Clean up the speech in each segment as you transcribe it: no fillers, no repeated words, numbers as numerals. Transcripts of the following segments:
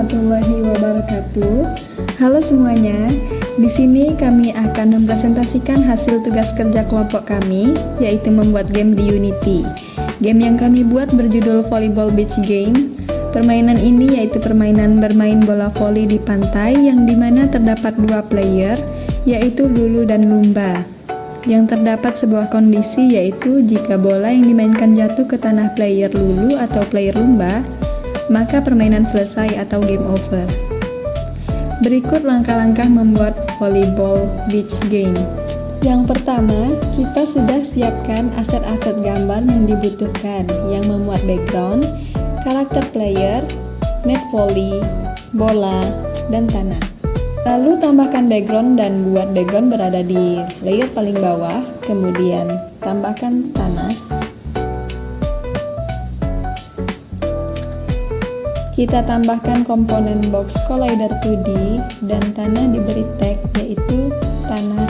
warahmatullahi wabarakatuh. Halo semuanya. Di sini kami akan mempresentasikan hasil tugas kerja kelompok kami, yaitu membuat game di Unity. Game yang kami buat berjudul Volleyball Beach Game. Permainan ini yaitu permainan bermain bola voli di pantai yang dimana terdapat dua player, yaitu Lulu dan Lumba. Yang terdapat sebuah kondisi yaitu jika bola yang dimainkan jatuh ke tanah player Lulu atau player Lumba, maka permainan selesai atau game over. Berikut langkah-langkah membuat volleyball beach game. Yang pertama, kita sudah siapkan aset-aset gambar yang dibutuhkan, yang memuat background, karakter player, net volley, bola, dan tanah. Lalu tambahkan background dan buat background berada di layer paling bawah, kemudian tambahkan tanah. Kita tambahkan komponen box collider 2D dan tanah diberi tag yaitu tanah.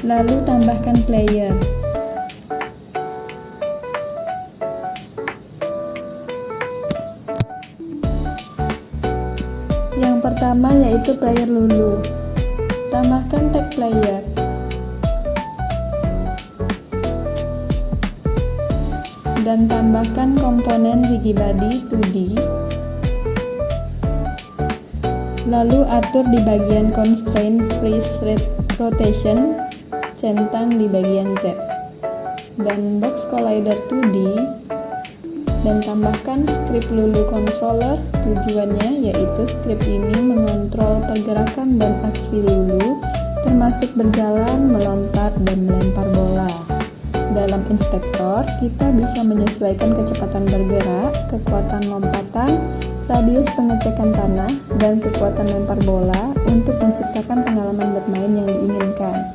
Lalu tambahkan player. Yang pertama yaitu player Lulu. Tambahkan tag player. Dan tambahkan komponen Rigibody 2D. Lalu atur di bagian constraint freeze rotation, centang di bagian Z. Dan box collider 2D. Dan tambahkan script Lulu controller. Tujuannya yaitu script ini mengontrol pergerakan dan aksi Lulu, termasuk berjalan, melompat, dan melempar bola. Dalam inspektor, kita bisa menyesuaikan kecepatan bergerak, kekuatan lompatan, radius pengecekan tanah, dan kekuatan lempar bola untuk menciptakan pengalaman bermain yang diinginkan.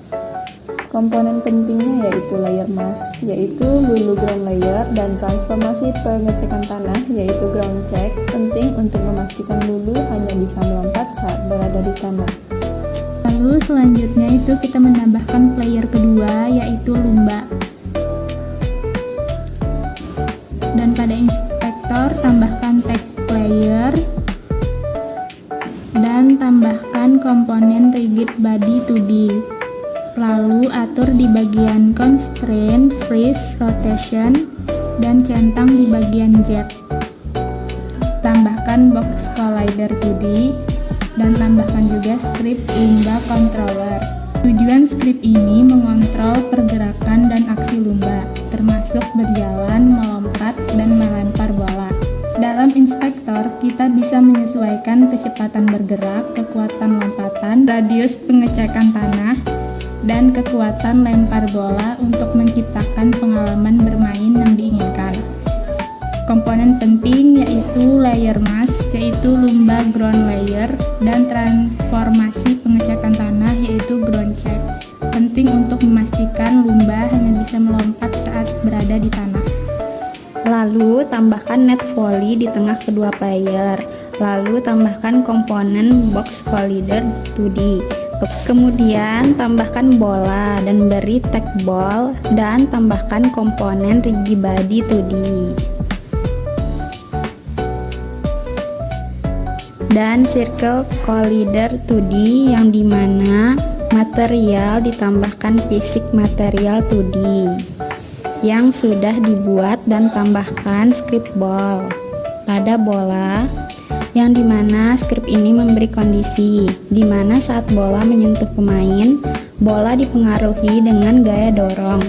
Komponen pentingnya yaitu layer mask, yaitu Lulu ground layer, dan transformasi pengecekan tanah yaitu ground check, penting untuk memastikan Lulu hanya bisa melompat saat berada di tanah. Lalu selanjutnya itu kita menambahkan player kedua yaitu Lumba. Dan pada inspektor tambahkan tag player dan tambahkan komponen Rigibody 2D. Lalu atur di bagian constraint freeze rotation dan centang di bagian Z. Tambahkan box collider 2D dan tambahkan juga script Lumba controller. Tujuan script ini mengontrol pergerakan dan aksi Lumba, termasuk berjalan, melompat, dan melempar bola. Dalam inspektor, kita bisa menyesuaikan kecepatan bergerak, kekuatan lompatan, radius pengecekan tanah, dan kekuatan lempar bola untuk menciptakan pengalaman bermain yang diinginkan. Komponen penting yaitu layer mask, yaitu Lumba ground layer, dan transformasi pengecekan tanah yaitu ground check. Penting untuk memastikan Lumba hanya bisa melompat saat berada di tanah. Lalu tambahkan net volley di tengah kedua player. Lalu tambahkan komponen box collider 2D. Kemudian tambahkan bola dan beri tag ball dan tambahkan komponen Rigibody 2D. Dan circle collider 2D yang dimana material ditambahkan fisik material 2D yang sudah dibuat dan tambahkan script ball pada bola yang dimana script ini memberi kondisi dimana saat bola menyentuh pemain, bola dipengaruhi dengan gaya dorong.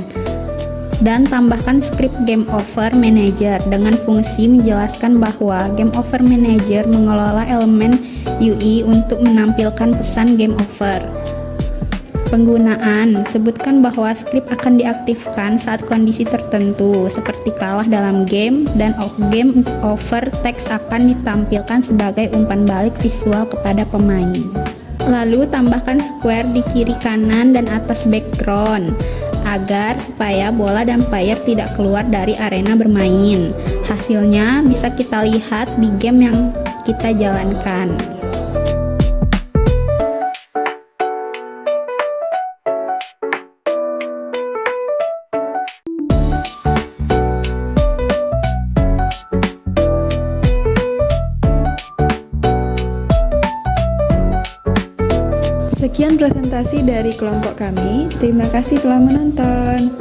Dan tambahkan script Game Over Manager dengan fungsi menjelaskan bahwa Game Over Manager mengelola elemen UI untuk menampilkan pesan Game Over. Penggunaan, sebutkan bahwa script akan diaktifkan saat kondisi tertentu seperti kalah dalam game, dan game over text akan ditampilkan sebagai umpan balik visual kepada pemain. Lalu tambahkan square di kiri kanan dan atas background agar supaya bola dan player tidak keluar dari arena bermain. Hasilnya bisa kita lihat di game yang kita jalankan. Sekian presentasi dari kelompok kami. Terima kasih telah menonton.